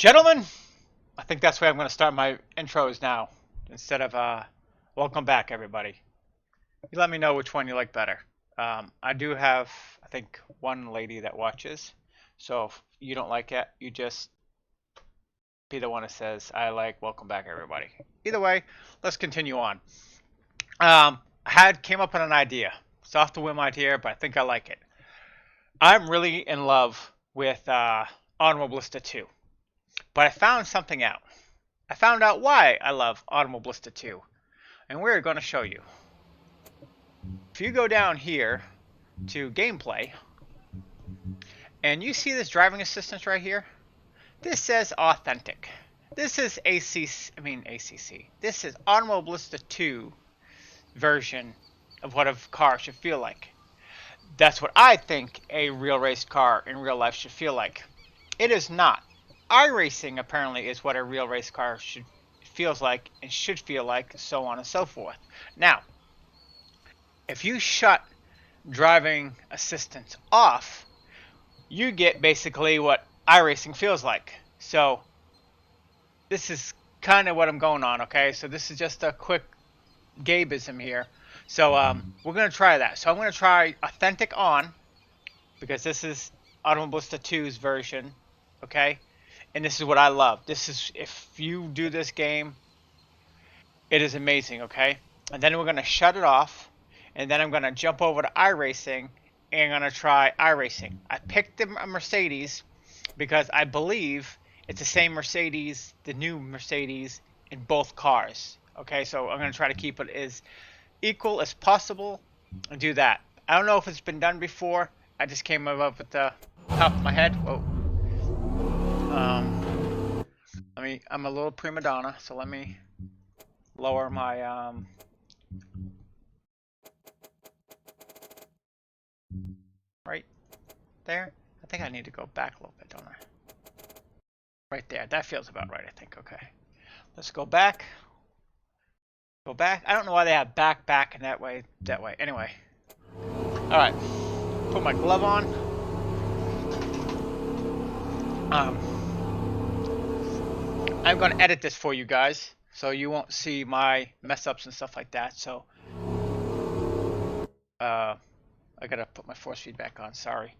Gentlemen, I think that's where I'm going to start my intros now. Instead of welcome back, everybody. You let me know which one you like better. I do have, I think, one lady that watches. So if you don't like it, you just be the one that says, I like welcome back, everybody. Either way, let's continue on. Came up with an idea. It's off the whim idea, but I think I like it. I'm really in love with Automobilista 2. But I found something out. I found out why I love Automobilista 2, and we're going to show you. If you go down here to gameplay, and you see this driving assistance right here, this says authentic. This is ACC. This is Automobilista 2 version of what a car should feel like. That's what I think a real race car in real life should feel like. It is not. iRacing apparently is what a real race car feels like and should feel like, so on and so forth. Now, if you shut driving assistance off, you get basically what iRacing feels like. So this is kind of what I'm going on, okay? So this is just a quick Gabeism here. So we're going to try that. So I'm going to try authentic on, because this is Automobilista 2's version, okay? And this is what I love. This is, if you do this game, it is amazing, okay? And then we're going to shut it off, and then I'm going to jump over to iRacing, and I'm going to try iRacing. I picked the Mercedes because I believe it's the same Mercedes, the new Mercedes, in both cars. Okay, so I'm going to try to keep it as equal as possible and do that. I don't know if it's been done before. I just came up with the top of my head. Whoa. I'm a little prima donna, so let me lower my right there. I think I need to go back a little bit, don't I? Right there. That feels about right, I think. Okay. Let's go back. Go back. I don't know why they have back, and that way. Anyway. Alright. Put my glove on. I'm going to edit this for you guys, so you won't see my mess ups and stuff like that. So, I gotta put my force feedback on. Sorry.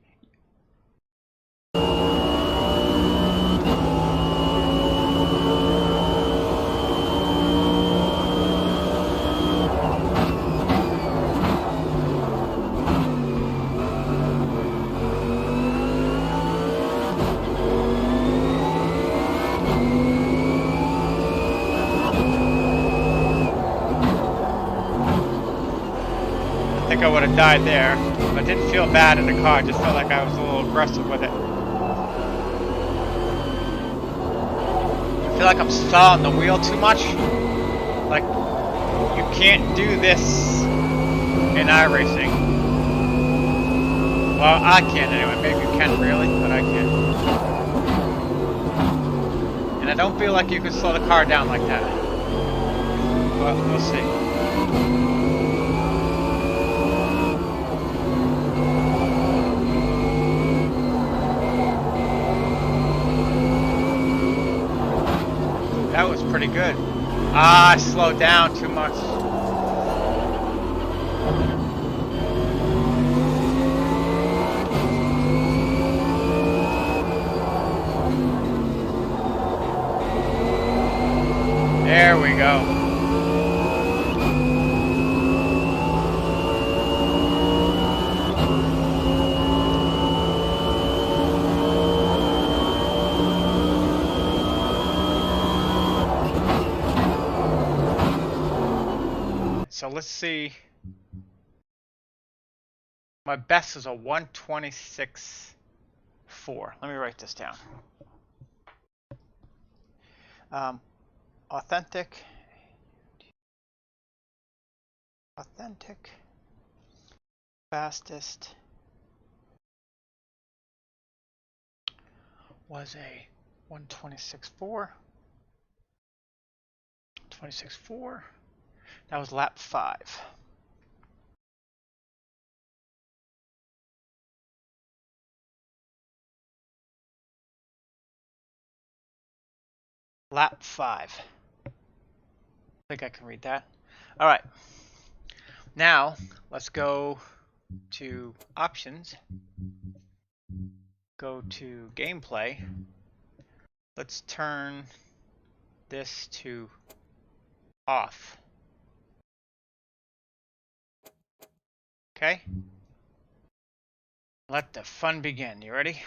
I think I would have died there. I didn't feel bad in the car. I just felt like I was a little aggressive with it. I feel like I'm stalling the wheel too much. Like, you can't do this in iRacing. Well, I can anyway. Maybe you can really, but I can't. And I don't feel like you can slow the car down like that. But we'll see. That was pretty good. I slowed down too much. There we go. So let's see. My best is a 126.4. Let me write this down. Authentic. Fastest was a 126.4. 26.4. That was lap 5. Lap 5. I think I can read that. All right. Now, let's go to options. Go to gameplay. Let's turn this to off. Okay? Let the fun begin. You ready?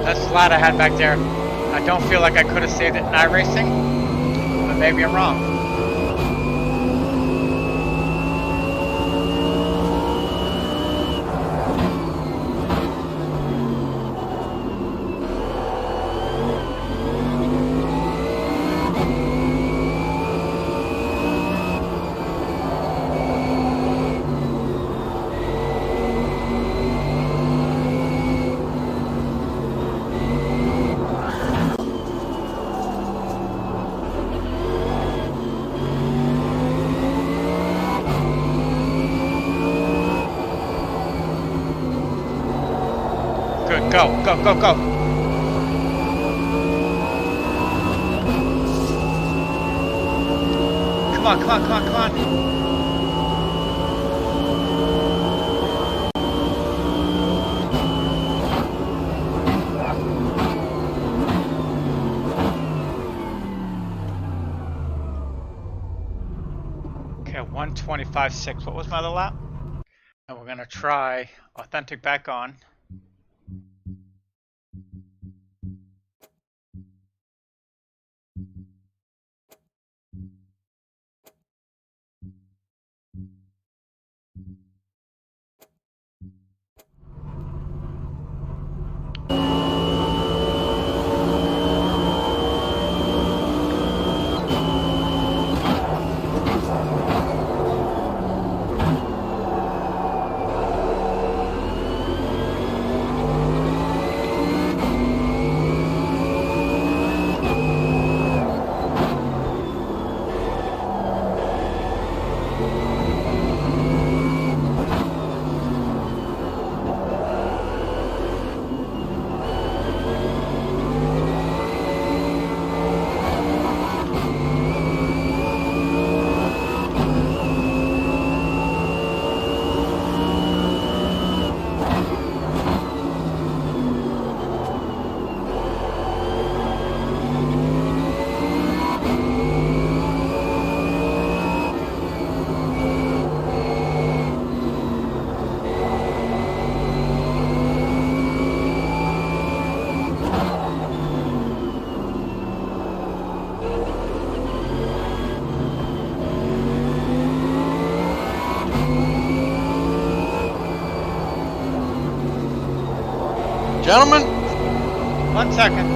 That's the slide I had back there. I don't feel like I could have saved it in iRacing, but maybe I'm wrong. Good, go, go, go, go. Come on, come on, come on, come on. Okay, 125.6. What was my other lap? And we're gonna try authentic back on. Gentlemen? 1 second.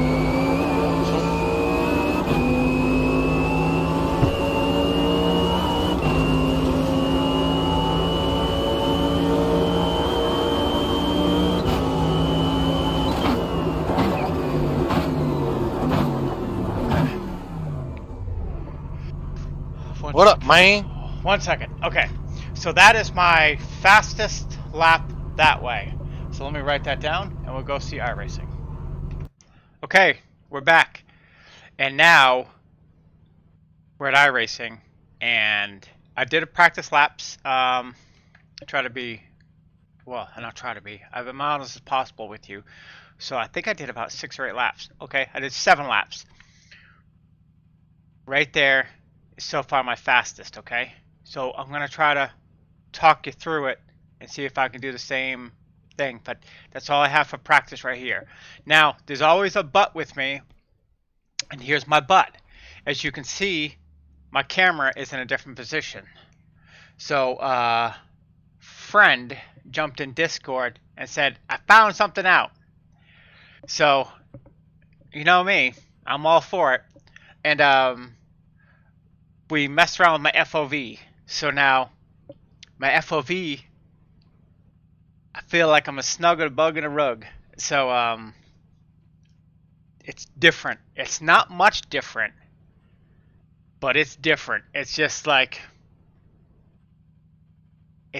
What up, man? 1 second. Okay, so that is my fastest lap that way. So let me write that down and we'll go see iRacing. Okay, we're back. And now we're at iRacing and I did a practice laps. Try to be, well, not try to be, I've been honest as possible with you. So I think I did about 6 or 8 laps. Okay, I did 7 laps. Right there is so far my fastest, okay? So I'm going to try to talk you through it and see if I can do the same thing, but that's all I have for practice right here. Now, there's always a but with me, and here's my but. As you can see, my camera is in a different position. So, friend jumped in Discord and said, I found something out. So, you know me, I'm all for it. And we messed around with my FOV. So now, my FOV, I feel like I'm a snuggled bug in a rug. So, it's different. It's not much different, but it's different. It's just like, I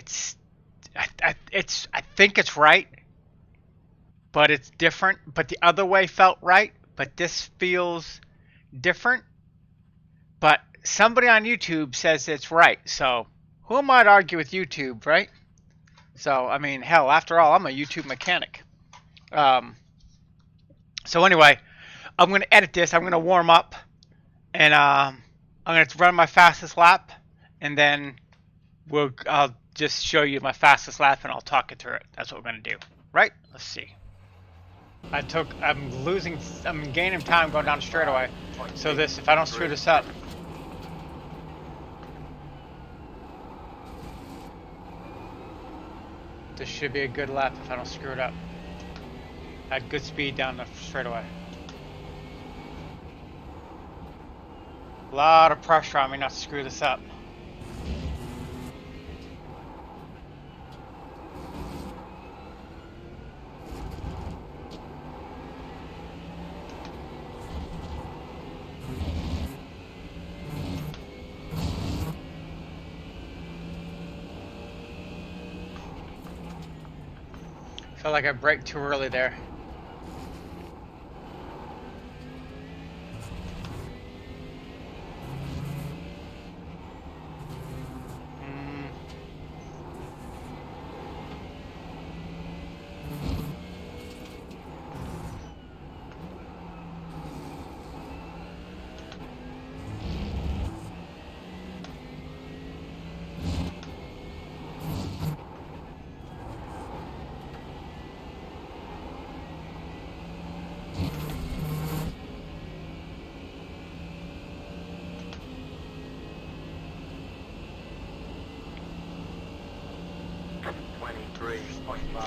think it's right, but it's different. But the other way felt right, but this feels different. But somebody on YouTube says it's right, so who am I to argue with YouTube, right? So, I mean, hell, after all, I'm a YouTube mechanic. So anyway, I'm going to edit this. I'm going to warm up, and I'm going to run my fastest lap, and then I'll just show you my fastest lap, and I'll talk it through it. That's what we're going to do, right? Let's see. I'm gaining time going down the straightaway. So if I don't screw this up. This should be a good lap if I don't screw it up. I had good speed down the straightaway. A lot of pressure on me not to screw this up. Felt like I braked too early there.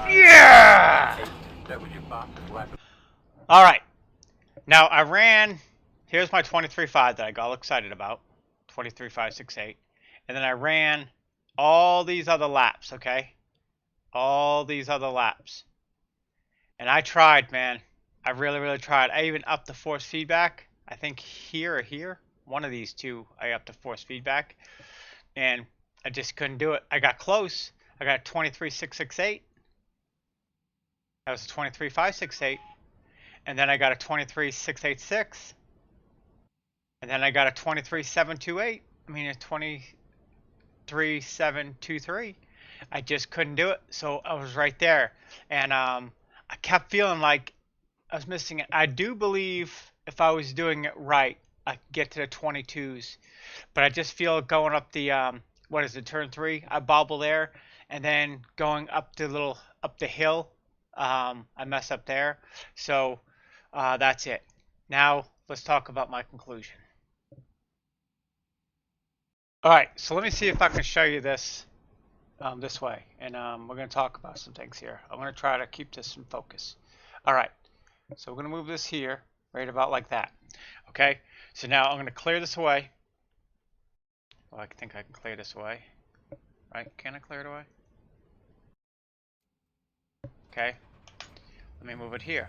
Yeah! Alright. Now I ran, here's my 23.5 that I got all excited about. 23.568. And then I ran all these other laps, okay? All these other laps. And I tried, man. I really, really tried. I even upped the force feedback. I think here or here. One of these two, I upped the force feedback. And I just couldn't do it. I got close. I got 23.668. That was a 23.568. And then I got a 23.686. And then I got a 23.728. I mean a 23.723. I just couldn't do it. So I was right there. And I kept feeling like I was missing it. I do believe if I was doing it right, I could get to the 22s. But I just feel going up the what is it, turn 3? I bobble there, and then going up the hill, I mess up there. So that's it. Now let's talk about my conclusion. All right, so let me see if I can show you this this way, and we're going to talk about some things here. I'm going to try to keep this in focus. All right, so we're going to move this here, right about like that. Okay, so now I'm going to clear this away. Well, I think I can clear this away. Right? Can I clear it away? Okay. Let me move it here.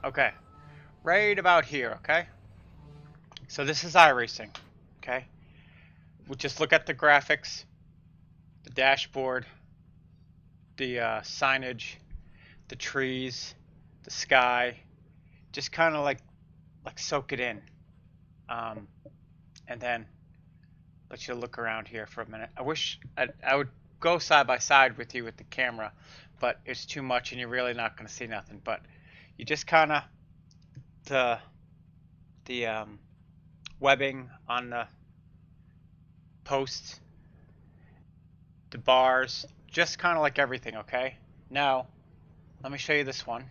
Okay. Right about here, okay? So this is iRacing, okay? We'll just look at the graphics, the dashboard, the signage, the trees, the sky. Just kind of like soak it in. And then let you look around here for a minute. I wish I would go side by side with you with the camera, but it's too much and you're really not going to see nothing. But you just kind of the webbing on the posts, the bars, just kind of like everything. Okay, now let me show you this one,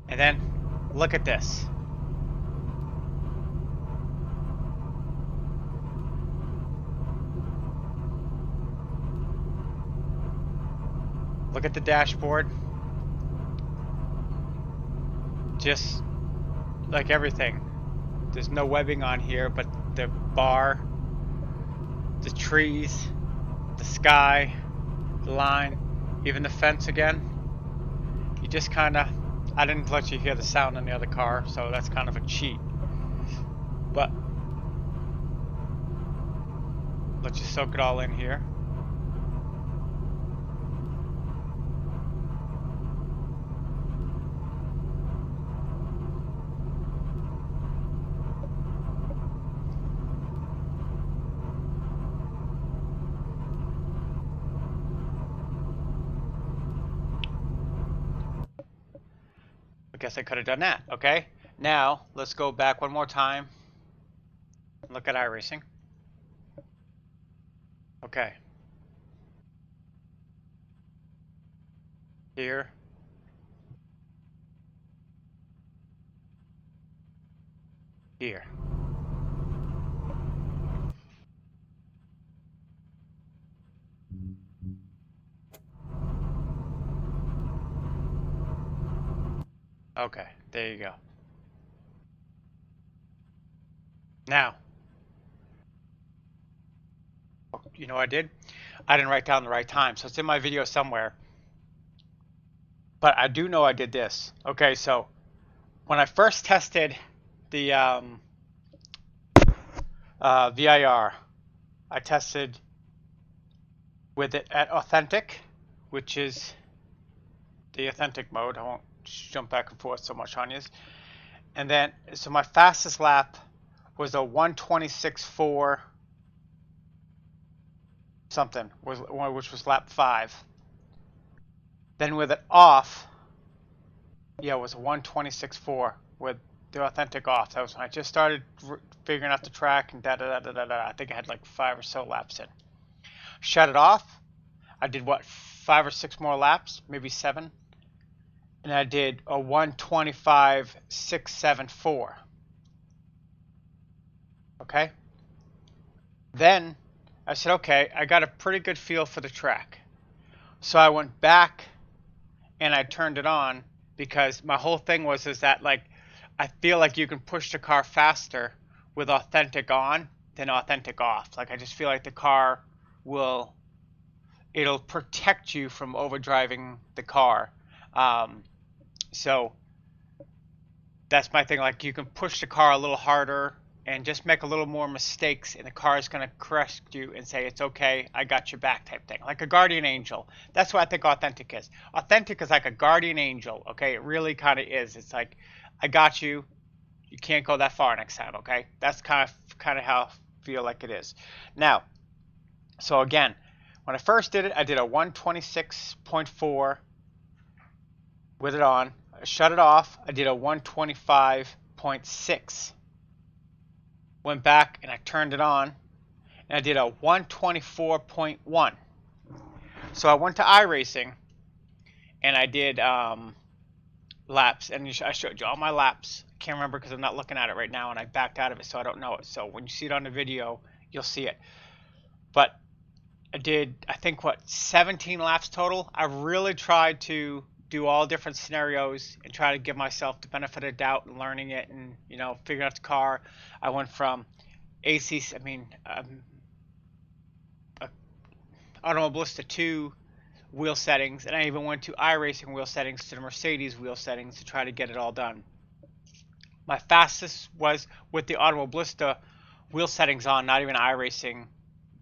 and then look at this. Look at the dashboard. Just like everything. There's no webbing on here, but the bar, the trees, the sky, the line, even the fence again. You just kind of, I didn't let you hear the sound in the other car, so that's kind of a cheat. But let you soak it all in here. I guess I could have done that. Okay, now let's go back one more time and look at iRacing. Okay, here, here. Okay, there you go. Now, you know what I did? I didn't write down the right time, so it's in my video somewhere. But I do know I did this. Okay, so when I first tested the VIR, I tested with it at authentic, which is the authentic mode. I won't jump back and forth so much on you. And then, so my fastest lap was a 1:26.4 something, which was lap 5. Then with it off, yeah, it was a 1:26.4 with the authentic off. That was when I just started figuring out the track and I think I had like 5 or so laps in. Shut it off. I did what, 5 or 6 more laps, maybe 7. And I did a 1:25.674. Okay. Then I said, okay, I got a pretty good feel for the track. So I went back and I turned it on because my whole thing was that like I feel like you can push the car faster with authentic on than authentic off. Like I just feel like the car it'll protect you from overdriving the car. So that's my thing. Like you can push the car a little harder and just make a little more mistakes, and the car is going to correct you and say, it's okay, I got your back type thing. Like a guardian angel. That's what I think authentic is. Authentic is like a guardian angel, okay? It really kind of is. It's like, I got you. You can't go that far next time, okay? That's kind of how I feel like it is. Now, so again, when I first did it, I did a 1:26.4 with it on. I shut it off. I did a 1:25.6. Went back and I turned it on and I did a 1:24.1. So I went to iRacing and I did laps, and I showed you all my laps. I can't remember because I'm not looking at it right now and I backed out of it, so I don't know it. So when you see it on the video, you'll see it. But I did, I think, 17 laps total. I really tried to do all different scenarios and try to give myself the benefit of doubt and learning it and, you know, figuring out the car. I went from Automobilista2 wheel settings, and I even went to iRacing wheel settings to the Mercedes wheel settings to try to get it all done. My fastest was with the Automobilista wheel settings on, not even iRacing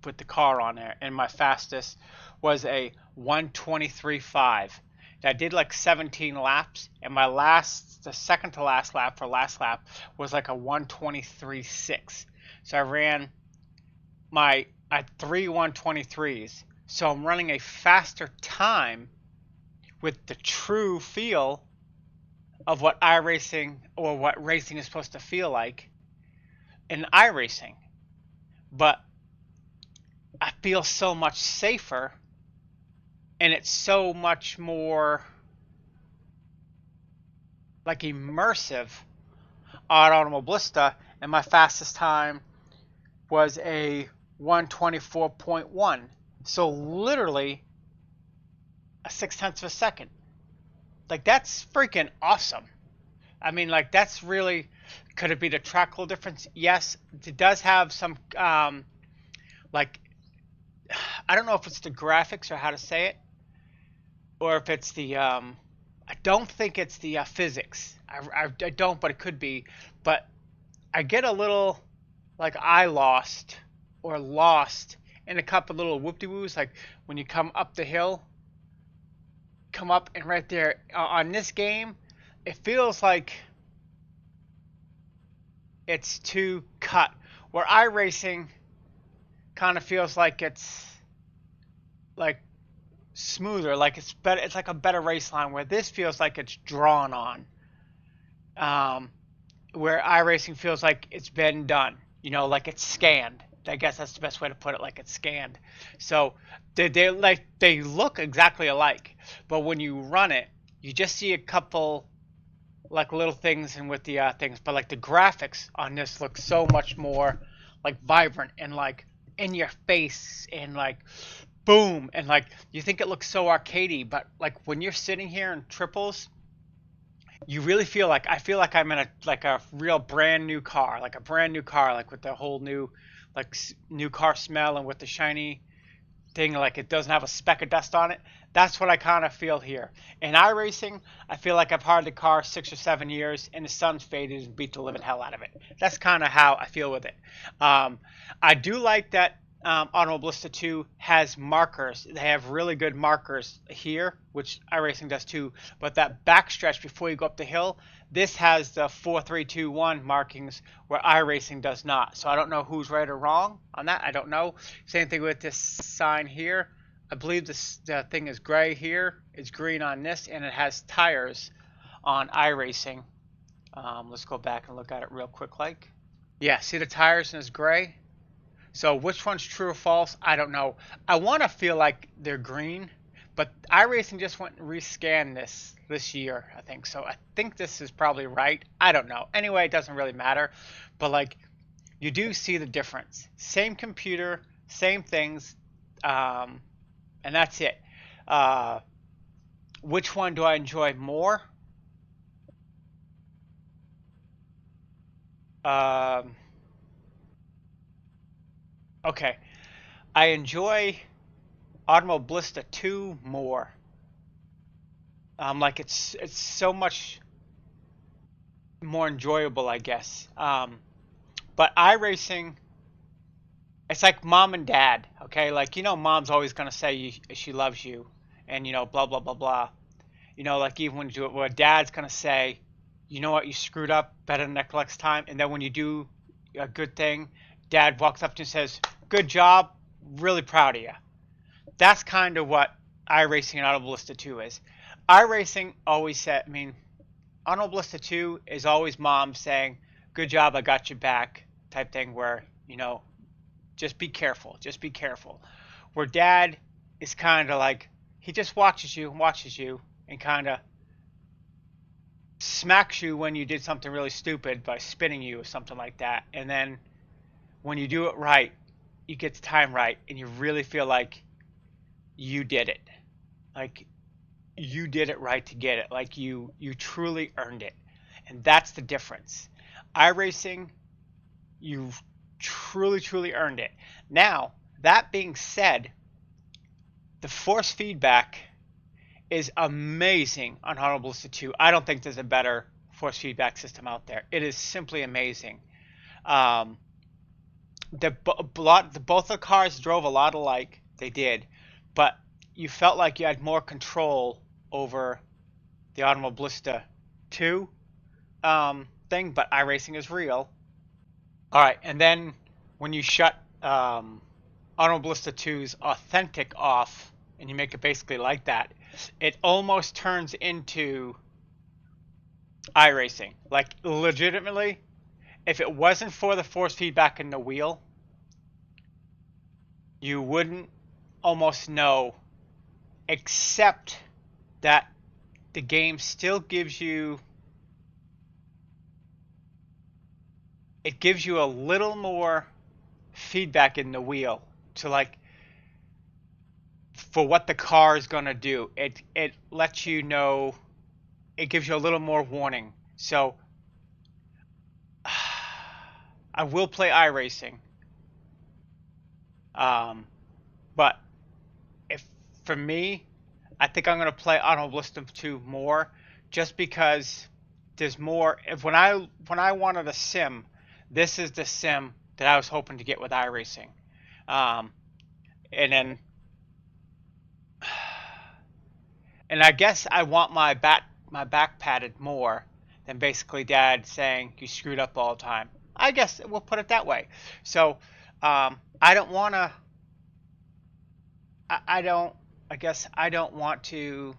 with the car on there, and my fastest was a 1:23.5. I did like 17 laps, and the second to last lap was like a 1:23.6. So I ran I had 3 1:23s. So I'm running a faster time with the true feel of what iRacing or what racing is supposed to feel like in iRacing. But I feel so much safer, and it's so much more like immersive on Automobilista, and my fastest time was a 1:24.1. So literally a 6/10 of a second. Like that's freaking awesome. I mean, like that's really. Could it be the track hole difference? Yes, it does have some like I don't know if it's the graphics or how to say it, or if it's the I don't think it's the physics. I don't, but it could be. But I get a little like I lost or lost in a couple little whoop-de-woos, like when you come up the hill, come up and right there on this game, it feels like it's too cut. Where iRacing kind of feels like it's like smoother, like it's better. It's like a better race line. Where this feels like it's drawn on. Um, where iRacing feels like it's been done. You know, like it's scanned. I guess that's the best way to put it. Like it's scanned. So they look exactly alike, but when you run it, you just see a couple like little things and with the things, but like the graphics on this look so much more like vibrant and like in your face and like boom and like you think it looks so arcadey, but like when you're sitting here in triples, you really feel like I feel like I'm in a real brand new car, like a brand new car, like with the whole new like new car smell and with the shiny thing, like it doesn't have a speck of dust on it. That's what I kind of feel here. In iRacing, I feel like I've had the car 6 or 7 years and the sun's faded and beat the living hell out of it. That's kind of how I feel with it. I do like that Automobilista 2 has markers. They have really good markers here, which iRacing does too. But that backstretch before you go up the hill, this has the 4, 3, 2, 1 markings where iRacing does not. So I don't know who's right or wrong on that. I don't know. Same thing with this sign here. I believe the thing is gray here. It's green on this, and it has tires on iRacing. Let's go back and look at it real quick. Like, yeah, see the tires and it's gray. So which one's true or false? I don't know. I want to feel like they're green, but iRacing just went and rescanned this year, I think. So I think this is probably right. I don't know. Anyway, it doesn't really matter. But like, you do see the difference. Same computer, same things, and that's it. Which one do I enjoy more? Okay, I enjoy Automobilista 2 more. Like it's so much more enjoyable, I guess. But iRacing, it's like mom and dad. Okay, like mom's always gonna say she loves you, and blah blah blah blah. Like even when you do it, well, dad's gonna say, you know what, you screwed up, better next time. And then when you do a good thing, dad walks up to you and says, good job, really proud of you. That's kind of what iRacing and Automobilista 2 is. iRacing always said, I mean, Automobilista 2 is always mom saying, good job, I got you back, type thing where, just be careful, just be careful. Where dad is kind of like, he just watches you and kind of smacks you when you did something really stupid by spinning you or something like that. And then when you do it right, you get the time right and you really feel like you did it. Like you did it right to get it. Like you truly earned it. And that's the difference. iRacing, you truly earned it. Now, that being said, the force feedback is amazing on Automobilista 2. I don't think there's a better force feedback system out there. It is simply amazing. Both the cars drove a lot alike. They did, but you felt like you had more control over the Automobilista 2 thing. But iRacing is real. All right, and then when you shut Automobilista 2's authentic off, and you make it basically like that, it almost turns into iRacing. Like legitimately, if it wasn't for the force feedback in the wheel, you wouldn't almost know, except that the game still gives you, it gives you a little more feedback in the wheel to like for what the car is gonna do. It lets you know. It gives you a little more warning. So I will play iRacing. But if for me, I think I'm gonna play Automobilista 2 more, just because there's more. If when I wanted a sim, this is the sim that I was hoping to get with iRacing. Um, and then, and I guess I want my back padded more than basically Dad saying you screwed up all the time. I guess we'll put it that way. So I don't want to. I don't. I guess I don't want to.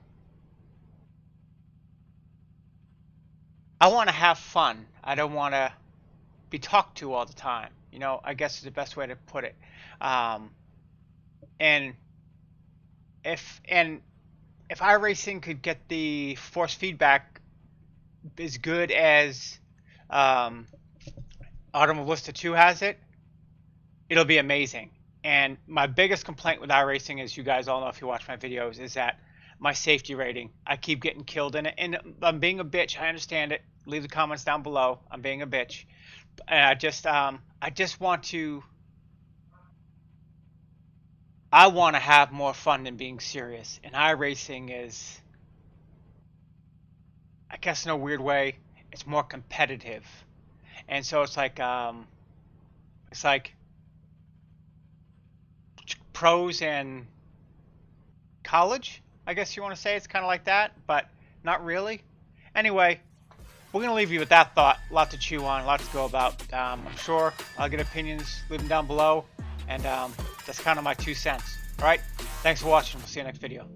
I want to have fun. I don't want to be talked to all the time. You know, I guess is the best way to put it. Um, and and if iRacing could get the force feedback as good as um, Automobilista 2 has it, it'll be amazing. And my biggest complaint with iRacing, as you guys all know if you watch my videos, is that my safety rating. I keep getting killed in it, and I'm being a bitch. I understand it. Leave the comments down below. I'm being a bitch, and I just want to. I want to have more fun than being serious, and iRacing is, I guess, in a weird way, it's more competitive, and so it's like pros and college, I guess you want to say. It's kind of like that, but not really. Anyway, we're going to leave you with that thought. A lot to chew on, a lot to go about. I'm sure I'll get opinions. Leave them down below. And that's kind of my 2 cents. All right? Thanks for watching. We'll see you next video.